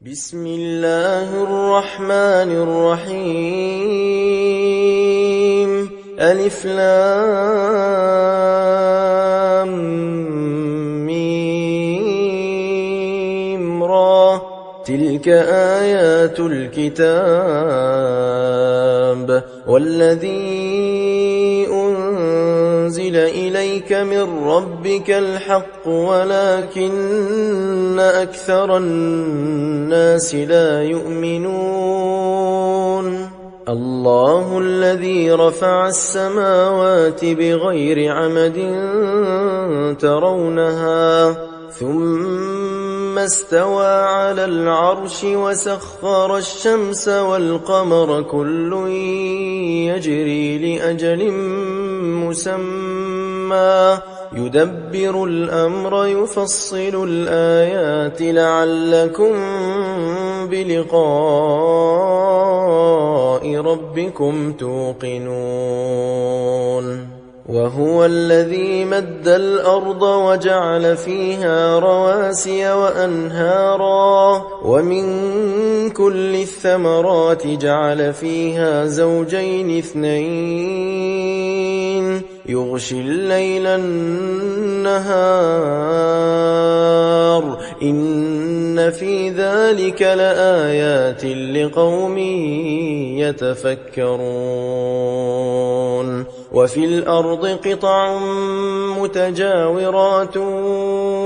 بسم الله الرحمن الرحيم ألف لام ميم را تلك آيات الكتاب والذي أنزل إليك من ربك الحق ولكن أكثر الناس لا يؤمنون الله الذي رفع السماوات بغير عمد ترونها ثم استوى على العرش وسخر الشمس والقمر كل يجري لأجل مسمى يدبر الأمر يفصل الآيات لعلكم بلقاء ربكم توقنون وهو الذي مد الأرض وجعل فيها رواسي وأنهارا ومن كل الثمرات جعل فيها زوجين اثنين يغشي الليل النهار إن في ذلك لآيات لقوم يتفكرون وفي الأرض قطع متجاورات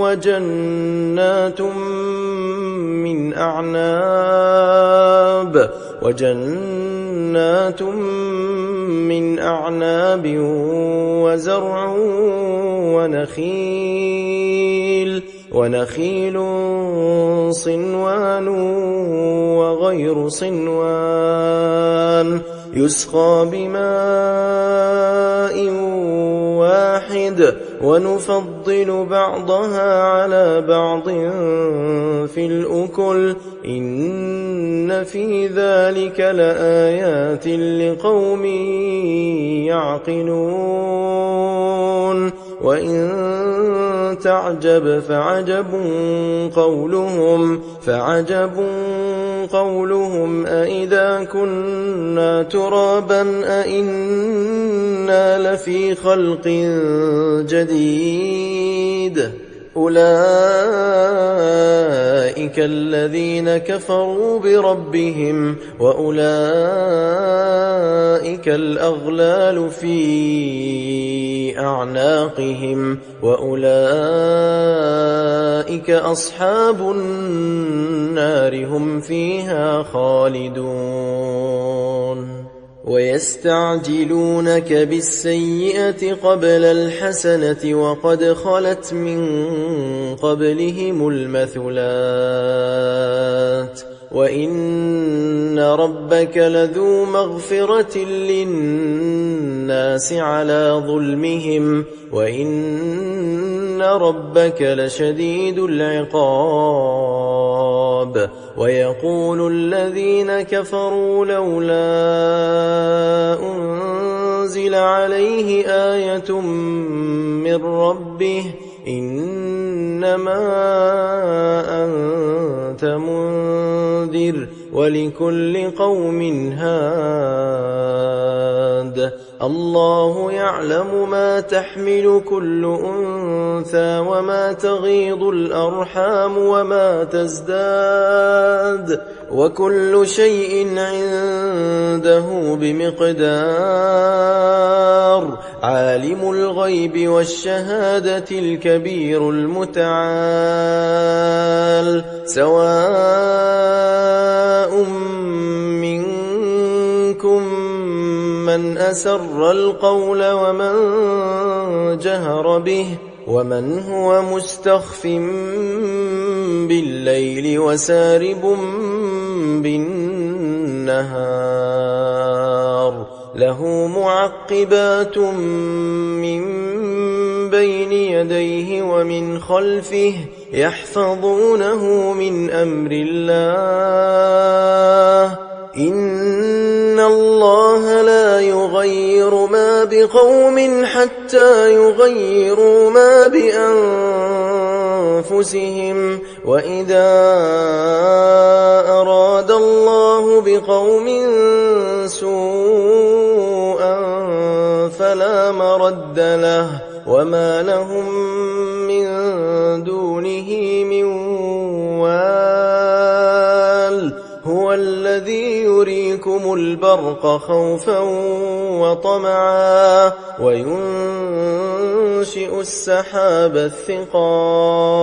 وجنات من أعناب وزرع ونخيل صنوان وغير صنوان يسقى بماء واحد ونفضل بعضها على بعض في الأكل إن في ذلك لآيات لقوم يعقلون وإن تعجب فعجب قولهم أإذا كنا ترابا أإنا لفي خلق جديد أولئك الذين كفروا بربهم وأولئك الأغلال في أعناقهم وأولئك أصحاب النار هم فيها خالدون ويستعجلونك بالسيئة قبل الحسنة وقد خلت من قبلهم المثلات وإن ربك لذو مغفرة للناس على ظلمهم وإن ربك لشديد العقاب ويقول الذين كفروا لولا أنزل عليه آية من ربه إنما أنت منذر ولكل قوم هاد الله يعلم ما تحمل كل أنثى وما تغيض الأرحام وما تزداد وكل شيء عنده بمقدار عالم الغيب والشهادة الكبير المتعال سواء منكم من أسر القول ومن جهر به ومن هو مستخف بالليل وسارب بالنهار له معقبات من بين يديه ومن خلفه يحفظونه من أمر الله إن الله لا يغير ما بقوم حتى يغيروا ما بأنفسهم وإذا بقوم سوءا فلا مرد له وما لهم من دونه من وال هو الذي يريكم البرق خوفا وطمعا وينشئ السحاب الثقال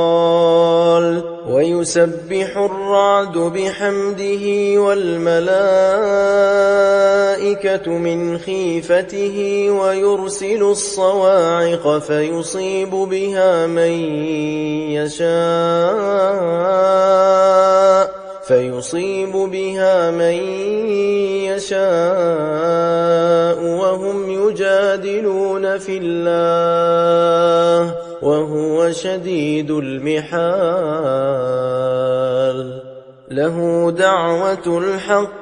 ويسبح الرعد بحمده والملائكة من خيفته ويرسل الصواعق فيصيب بها من يشاء وهم يجادلون في الله وهو شديد المحال له دعوة الحق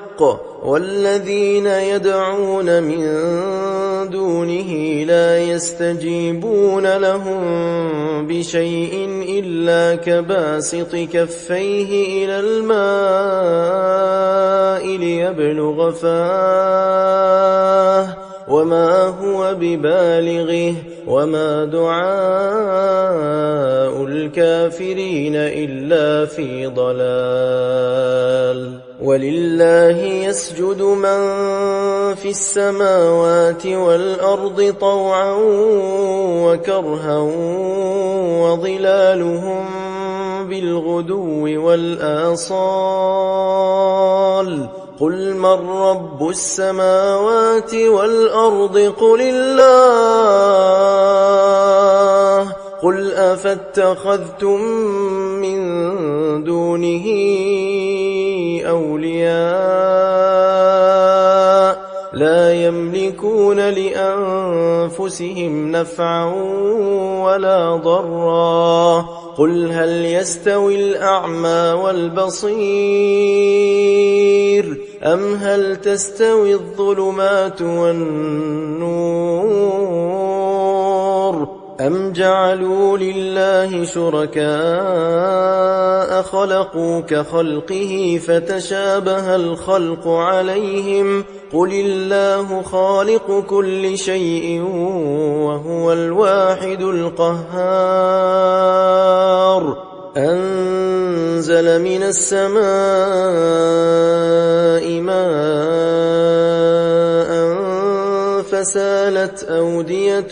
والذين يدعون من دونه لا يستجيبون لهم بشيء إلا كباسط كفيه إلى الماء ليبلغ فاه وما هو ببالغه وما دعاء الكافرين إلا في ضلال ولله يسجد من في السماوات والأرض طوعا وكرها وظلالهم بالغدو والآصال قل من رب السماوات والأرض قل الله قل أفاتخذتم من دونه أولياء لا يملكون لأنفسهم نفعا ولا ضرا قل هل يستوي الأعمى والبصير أم هل تستوي الظلمات والنور أم جعلوا لله شركاء خلقوا كخلقه فتشابه الخلق عليهم قل الله خالق كل شيء وهو الواحد القهار أنزل من السماء ماء فسالت أودية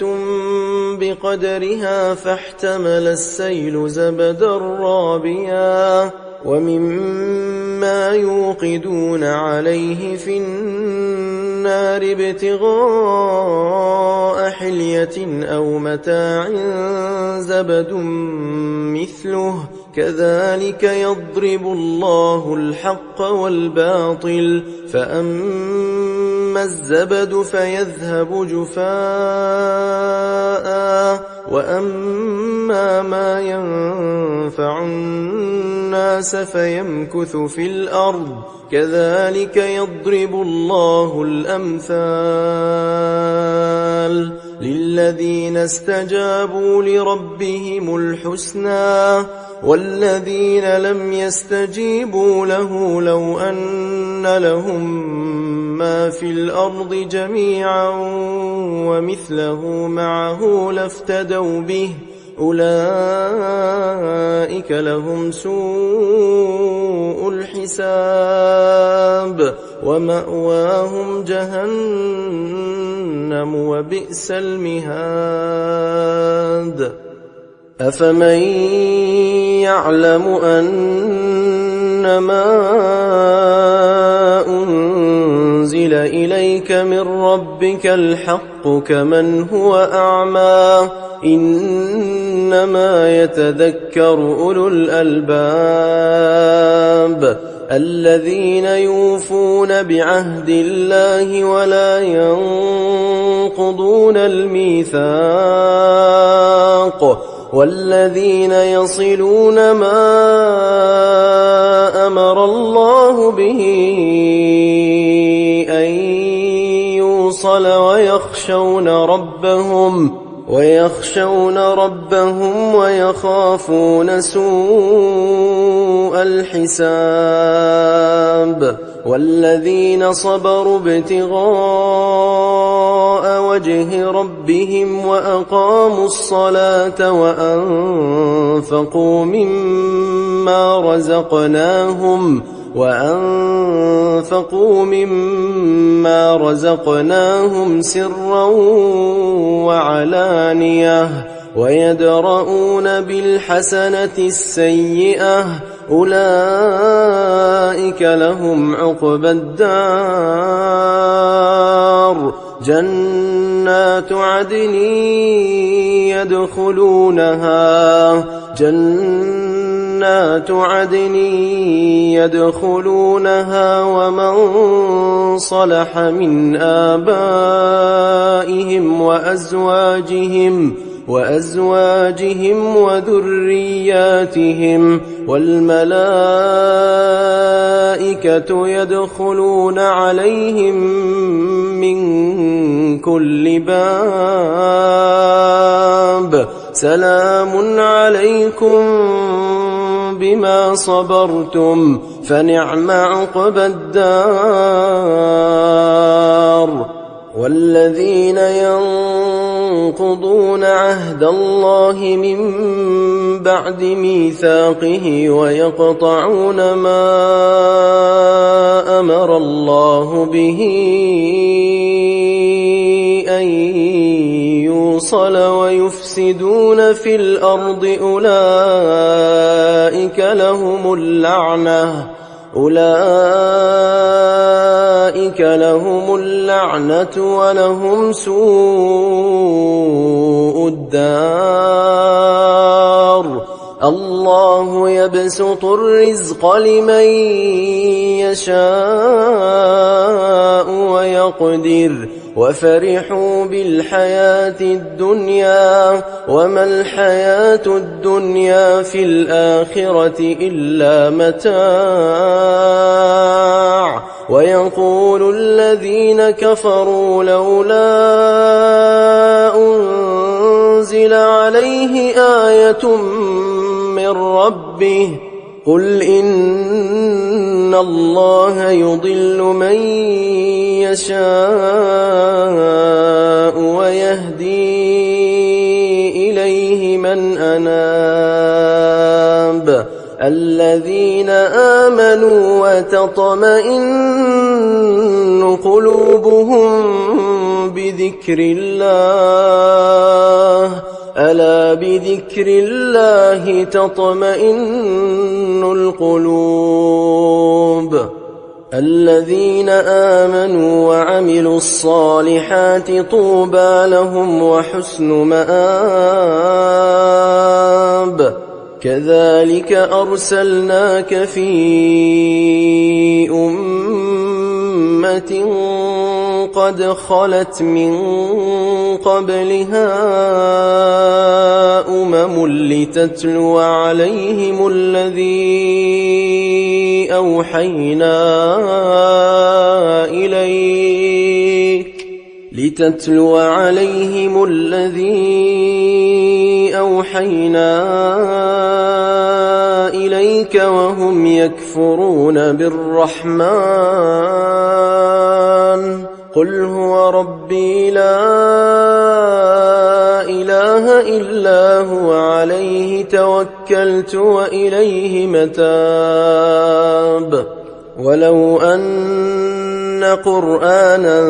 بقدرها فاحتمل السيل زبدا رابيا ومما يوقدون عليه في النار ابتغاء حلية أو متاع زبد مثله كذلك يضرب الله الحق والباطل فأما الزبد فيذهب جفاء وأما ما ينفع الناس فيمكث في الأرض كذلك يضرب الله الأمثال للذين استجابوا لربهم الحسنى والذين لم يستجيبوا له لو أن لهم ما في الأرض جميعا ومثله معه لافتدوا به أولئك لهم سوء الحساب ومأواهم جهنم وبئس المهاد أفمن يعلم أنما أنزل إليك من ربك الحق كمن هو أعمى إنما يتذكر أولو الألباب الذين يوفون بعهد الله ولا ينقضون الميثاق والذين يصلون ما أمر الله به أن يوصل ويخشون ربهم ويخافون سوء الحساب والذين صبروا ابتغاء وجه ربهم وأقاموا الصلاة وأنفقوا مما رزقناهم سرا وعلانية ويدرؤون بالحسنة السيئة أولئك لهم عقبى الدار جنات عدن يدخلونها ومن صلح من آبائهم وأزواجهم وذرياتهم والملائكة يدخلون عليهم من كل باب سلام عليكم بما صبرتم فنعم عقبى الدار والذين ينقضون عهد الله من بعد ميثاقه ويقطعون ما أمر الله به أن يوصل ويفسدون في الأرض أولئك لهم اللعنة ولهم سوء الدار الله يبسط الرزق لمن يشاء ويقدر وفرحوا بالحياة الدنيا وما الحياة الدنيا في الآخرة إلا متاع ويقول الذين كفروا لولا أنزل عليه آية من ربه قل إن الله يضل من يشاء ويهدي إليه من أناب الذين آمنوا وتطمئن قلوبهم بذكر الله ألا بذكر الله تطمئن القلوب الذين آمنوا وعملوا الصالحات طوبى لهم وحسن مآب كذلك أرسلناك في أمة قد خلت من قبلها لتتلو عليهم الذي أوحينا إليك وهم يكفرون بالرحمن قل هو ربي لا إله إلا هو عليه توكلت وإليه متاب ولو أن قرآنا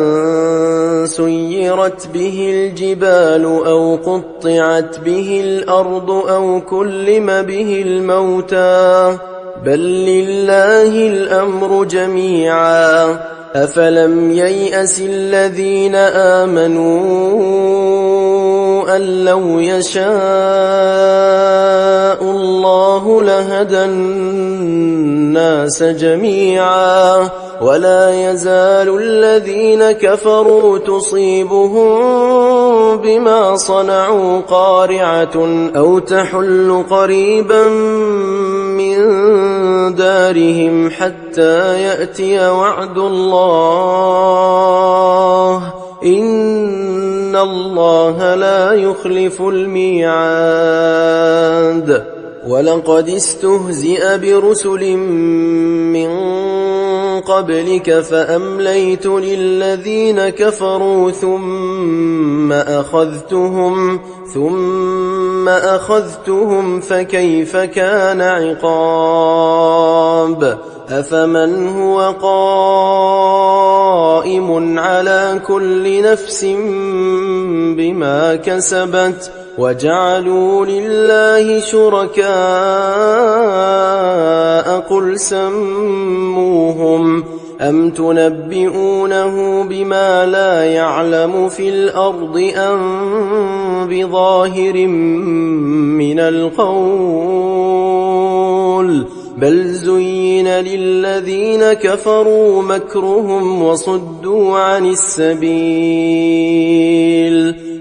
سيرت به الجبال أو قطعت به الأرض أو كلم به الموتى بل لله الأمر جميعا أفلم ييأس الذين آمنوا أن لو يشاء الله لهدى الناس جميعا ولا يزال الذين كفروا تصيبهم بما صنعوا قارعة أو تحل قريبا من دارهم حتى يأتي وعد الله إن الله لا يخلف الميعاد. ولقد استهزئ برسل من قبلك فأمليت للذين كفروا ثم أخذتهم فكيف كان عقاب أفمن هو قائم على كل نفس بما كسبت وجعلوا لله شركاء قل سموهم أم تنبئونه بما لا يعلم في الأرض أم بظاهر من القول بل زين للذين كفروا مكرهم وصدوا عن السبيل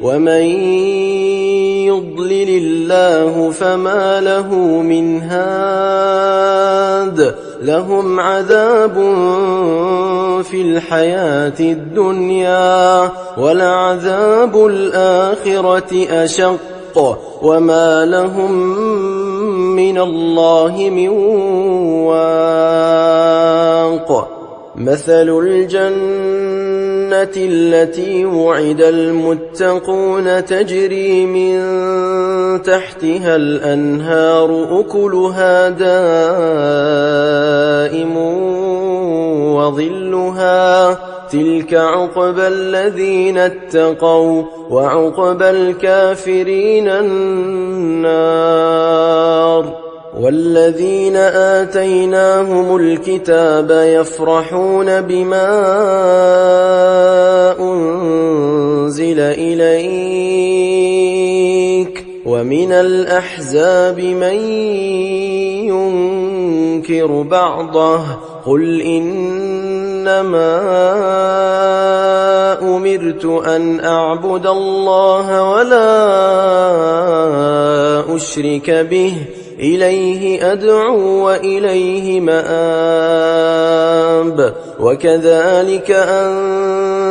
ومن يضلل الله فما له من هاد لهم عذاب في الحياة الدنيا ولعذاب الآخرة أشق وما لهم من الله من واق مثل الجنة التي وعد المتقون تجري من تحتها الأنهار أكلها دائم وظلها تلك عقبى الذين اتقوا وعقبى الكافرين النار والذين آتيناهم الكتاب يفرحون بما أنزل إليك ومن الأحزاب من ينكر بعضه قل إنما أمرت أن أعبد الله ولا أشرك به إليه أدعو وإليه مآب وكذلك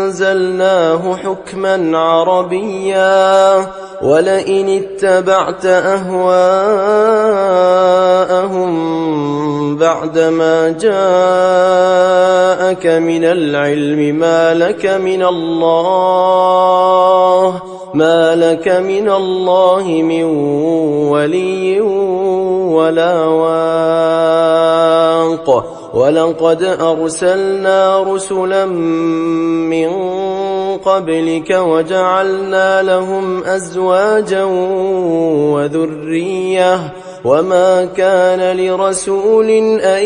أنزلناه حكما عربيا ولئن اتبعت أهواءهم بعدما جاءك من العلم ما لك من الله من ولي ولا واق ولقد أرسلنا رسلا من قبلك وجعلنا لهم أزواجا وذرية وما كان لرسول أن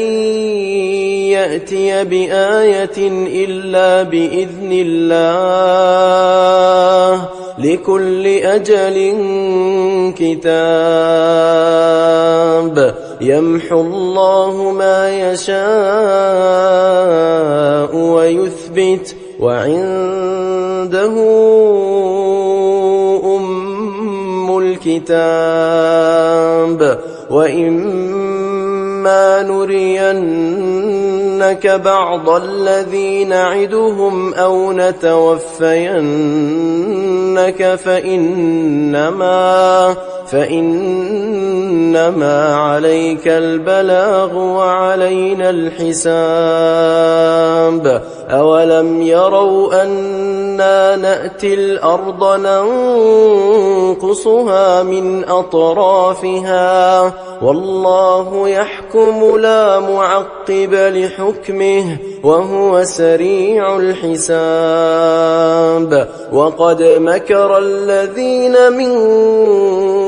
يأتي بآية إلا بإذن الله لكل أجل كتاب يمحو الله ما يشاء ويثبت وعنده أم الكتاب وإما نرينك بعض الذي نعدهم أو نتوفينك فإنما عليك البلاغ وعلينا الحساب أولم يروا أنا نأتي الأرض ننقصها من أطرافها والله يحكم لا معقب لحكمه وهو سريع الحساب وقد مكر الذين من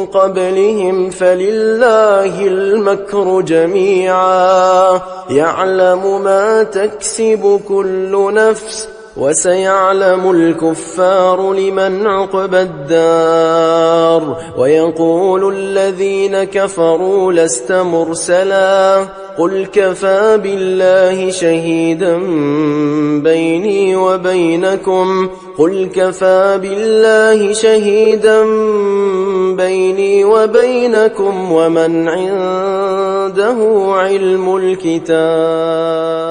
قبلهم فلله المكر جميعا يعلم ما تكسب كل نفس وسيعلم الكفار لمن عقبى الدار ويقول الذين كفروا لست مرسلا قل كفى بالله شهيدا بيني وبينكم ومن عنده علم الكتاب